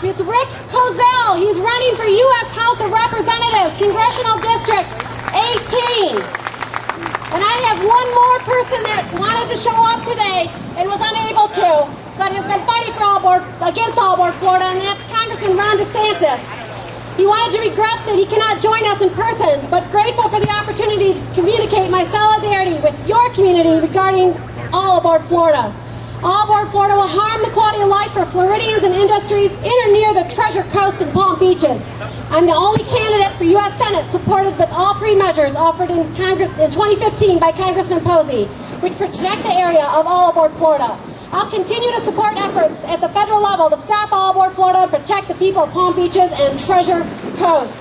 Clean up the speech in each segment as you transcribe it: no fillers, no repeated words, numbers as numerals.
It's Rick Cozell. He's running for U.S. House of Representatives, Congressional District 18. And I have one more person that wanted to show up today and was unable to, but has been fighting against All Aboard Florida, and that's Congressman Ron DeSantis. He wanted to regret that he cannot join us in person, but grateful for the opportunity to communicate my solidarity with your community regarding All Aboard Florida. All Aboard Florida will harm the quality of life for Floridians and industries in or near the Treasure Coast and Palm Beaches. I'm the only candidate for U.S. Senate supported with all three measures offered in Congress in 2015 by Congressman Posey, which protect the area of All Aboard Florida. I'll continue to support efforts at the federal level to stop All Aboard Florida and protect the people of Palm Beaches and Treasure Coast.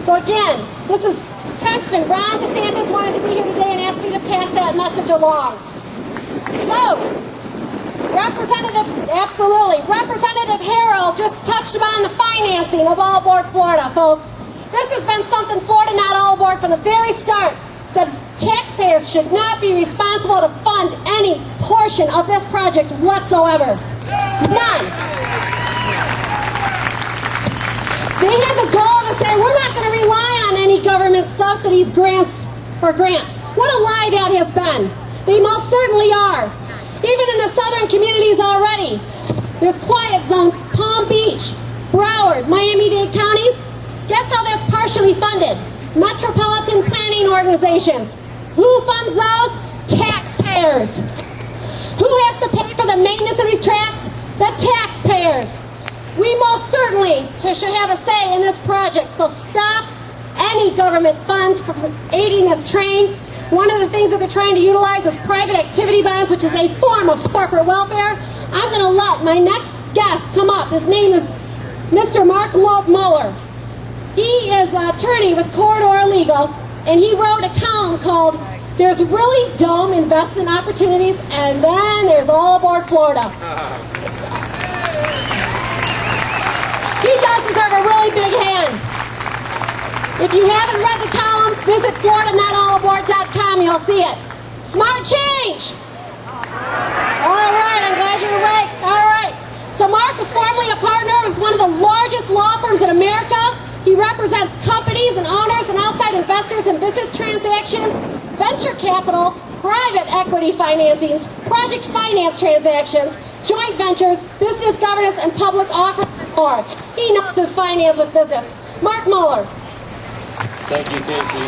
So again, this is Congressman Ron DeSantis wanted to be here today and asked me to pass that message along. So, Representative Harrell just touched upon the financing of All Aboard Florida, folks. This has been something Florida Not All Aboard from the very start said taxpayers should not be responsible to fund any portion of this project whatsoever. None. They had the goal to say we're not going to rely on any government subsidies, grants. What a lie that has been. They most certainly are. Even in the southern communities already, there's quiet zones, Palm Beach, Broward, Miami-Dade counties. Guess how that's partially funded? Metropolitan planning organizations. Who funds those? Taxpayers. Who has to pay for the maintenance of these tracks? The taxpayers. We most certainly should have a say in this project, so stop any government funds from aiding this train. One of the things that they're trying to utilize is private activity bonds, which is a form of corporate welfare. I'm going to let my next guest come up. His name is Mr. Mark Mohler. He is an attorney with Corridor Legal, and he wrote a column called There's Really Dumb Investment Opportunities, and then there's All Aboard Florida. He does deserve a really big hand. If you haven't read the column, visit FloridaNotAllAboard.com. You'll see it. Smart change. All right, I'm glad you're awake. All right. So Mark was formerly a partner with one of the largest law firms in America. He represents companies and owners and outside investors in business transactions, venture capital, private equity financings, project finance transactions, joint ventures, business governance, and public offerings and more. He knows his finance with business. Mark Mohler. Thank you, Casey.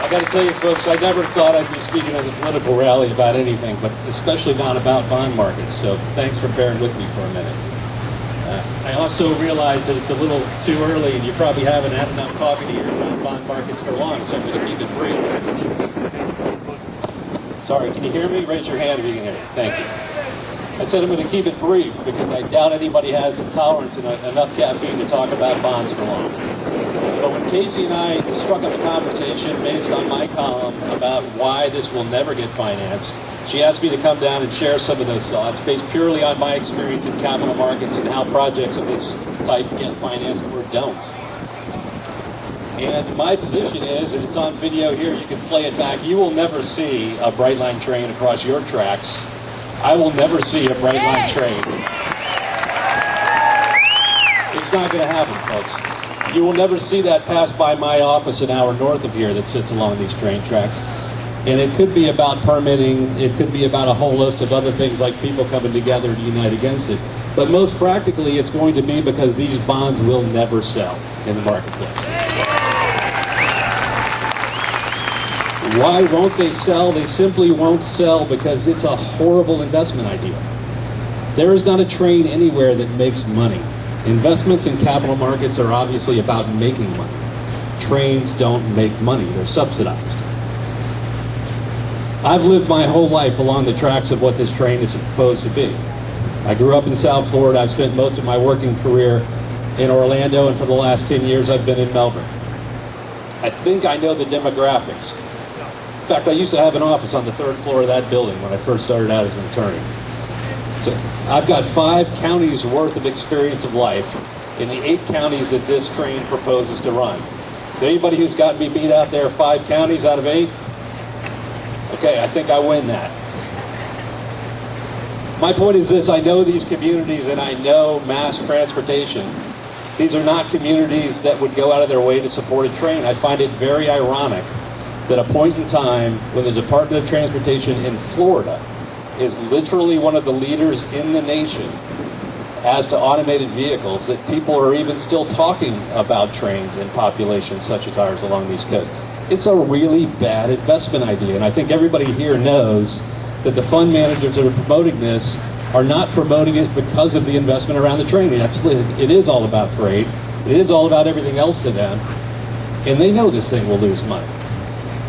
I got to tell you, folks, I never thought I'd be speaking at a political rally about anything, but especially not about bond markets. So thanks for bearing with me for a minute. I also realize that it's a little too early, and you probably haven't had enough coffee to hear about bond markets for long, so I'm going to keep it brief. Sorry, can you hear me? Raise your hand if you can hear me. Thank you. I said I'm going to keep it brief because I doubt anybody has the tolerance and enough caffeine to talk about bonds for long. But when Casey and I struck up a conversation based on my column about why this will never get financed, she asked me to come down and share some of those thoughts based purely on my experience in capital markets and how projects of this type get financed or don't. And my position is, and it's on video here, you can play it back, you will never see a Bright Line train across your tracks. I will never see a Bright Line train. It's not going to happen, folks. You will never see that pass by my office an hour north of here that sits along these train tracks. And it could be about permitting, it could be about a whole list of other things like people coming together to unite against it. But most practically, it's going to be because these bonds will never sell in the marketplace. Why won't they sell? They simply won't sell because it's a horrible investment idea. There is not a train anywhere that makes money. Investments in capital markets are obviously about making money. Trains don't make money, they're subsidized. I've lived my whole life along the tracks of what this train is supposed to be. I grew up in South Florida. I've spent most of my working career in Orlando, and for the last 10 years I've been in Melbourne. I think I know the demographics. In fact, I used to have an office on the third floor of that building when I first started out as an attorney. So I've got 5 counties worth of experience of life in the 8 counties that this train proposes to run. Is anybody who's got me beat out there 5 counties out of 8? Okay, I think I win that. My point is this: I know these communities and I know mass transportation. These are not communities that would go out of their way to support a train. I find it very ironic that a point in time when the Department of Transportation in Florida is literally one of the leaders in the nation as to automated vehicles, that people are even still talking about trains in populations such as ours along these coasts. It's a really bad investment idea, and I think everybody here knows that the fund managers that are promoting this are not promoting it because of the investment around the train. Absolutely, it is all about freight. It is all about everything else to them, and they know this thing will lose money.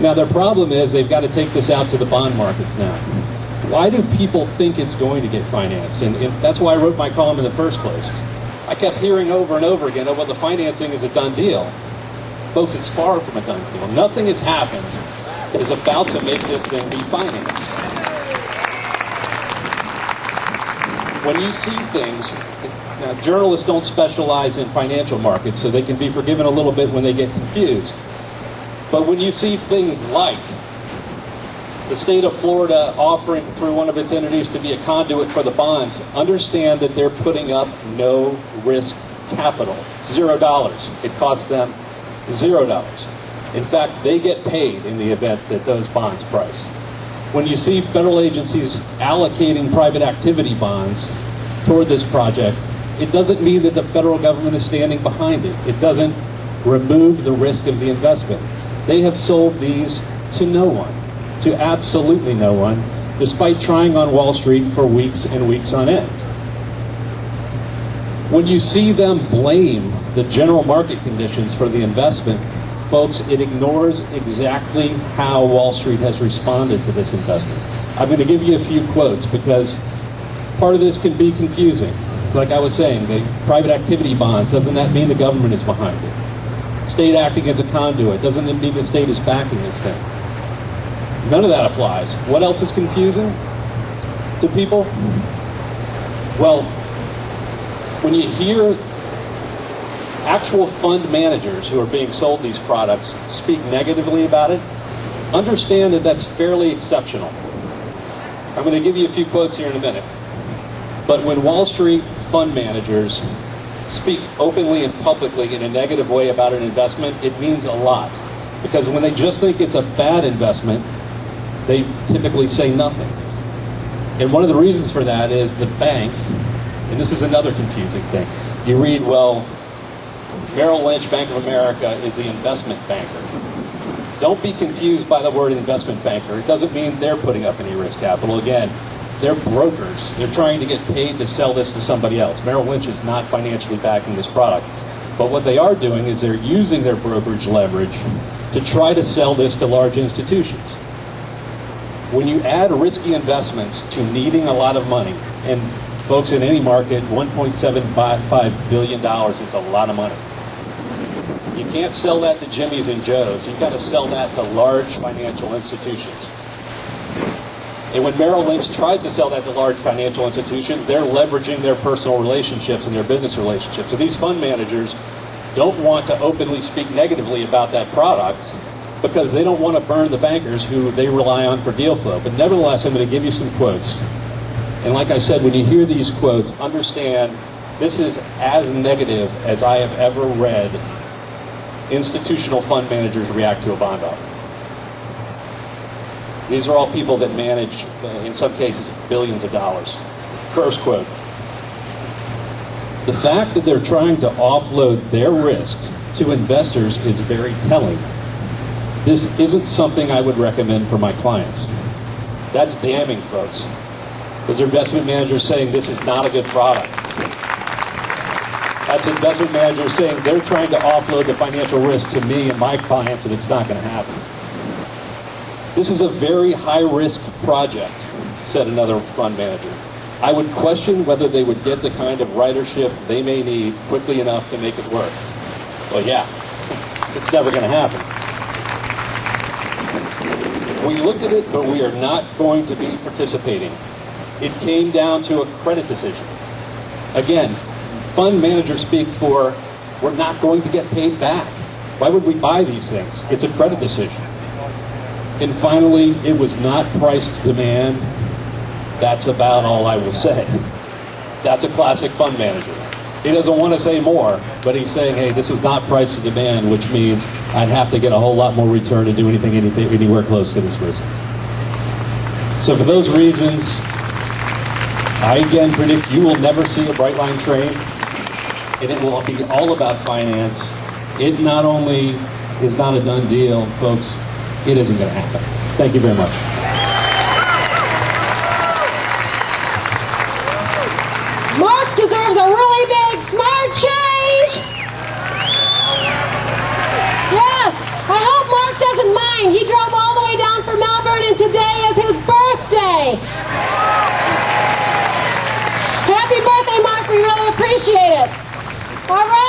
Now, their problem is they've got to take this out to the bond markets now. Why do people think it's going to get financed? And that's why I wrote my column in the first place. I kept hearing over and over again, oh, well, the financing is a done deal. Folks, it's far from a done deal. Nothing has happened that is about to make this thing be financed. When you see things, now journalists don't specialize in financial markets, so they can be forgiven a little bit when they get confused. But when you see things like the state of Florida offering through one of its entities to be a conduit for the bonds, understand that they're putting up no risk capital. $0. It costs them $0. In fact, they get paid in the event that those bonds price. When you see federal agencies allocating private activity bonds toward this project, it doesn't mean that the federal government is standing behind it. It doesn't remove the risk of the investment. They have sold these to no one, to absolutely no one, despite trying on Wall Street for weeks and weeks on end. When you see them blame the general market conditions for the investment, folks, it ignores exactly how Wall Street has responded to this investment. I'm going to give you a few quotes because part of this can be confusing. Like I was saying, the private activity bonds, doesn't that mean the government is behind it? State acting as a conduit, doesn't it mean the state is backing this thing? None of that applies. What else is confusing to people? Well, when you hear actual fund managers who are being sold these products speak negatively about it, understand that that's fairly exceptional. I'm going to give you a few quotes here in a minute. But when Wall Street fund managers speak openly and publicly in a negative way about an investment, it means a lot. Because when they just think it's a bad investment, they typically say nothing. And one of the reasons for that is the bank, and this is another confusing thing. You read, well, Merrill Lynch, Bank of America, is the investment banker. Don't be confused by the word investment banker. It doesn't mean they're putting up any risk capital. Again, they're brokers. They're trying to get paid to sell this to somebody else. Merrill Lynch is not financially backing this product. But what they are doing is they're using their brokerage leverage to try to sell this to large institutions. When you add risky investments to needing a lot of money, and folks, in any market, $1.75 billion is a lot of money. You can't sell that to Jimmy's and Joe's. You've got to sell that to large financial institutions. And when Merrill Lynch tried to sell that to large financial institutions, they're leveraging their personal relationships and their business relationships. So these fund managers don't want to openly speak negatively about that product because they don't want to burn the bankers who they rely on for deal flow. But nevertheless, I'm going to give you some quotes. And like I said, when you hear these quotes, understand this is as negative as I have ever read institutional fund managers react to a bond offer. These are all people that manage, in some cases, billions of dollars. First quote. The fact that they're trying to offload their risk to investors is very telling. This isn't something I would recommend for my clients. That's damning, folks. Those are investment managers saying this is not a good product. That's investment managers saying they're trying to offload the financial risk to me and my clients, and it's not going to happen. This is a very high-risk project, said another fund manager. I would question whether they would get the kind of ridership they may need quickly enough to make it work. Well, yeah, it's never going to happen. We looked at it, but we are not going to be participating. It came down to a credit decision. Again, fund managers speak for, we're not going to get paid back. Why would we buy these things? It's a credit decision. And finally, it was not price to demand. That's about all I will say. That's a classic fund manager. He doesn't want to say more, but he's saying, hey, this was not price to demand, which means I'd have to get a whole lot more return to do anything anywhere close to this risk. So for those reasons, I again predict you will never see a bright line train, and it will be all about finance. It not only is not a done deal, folks, it isn't going to happen. Thank you very much. Mark deserves a really big smart change. Yes, I hope Mark doesn't mind. He drove all the way down from Melbourne, and today is his birthday. Happy birthday, Mark. We really appreciate it. All right.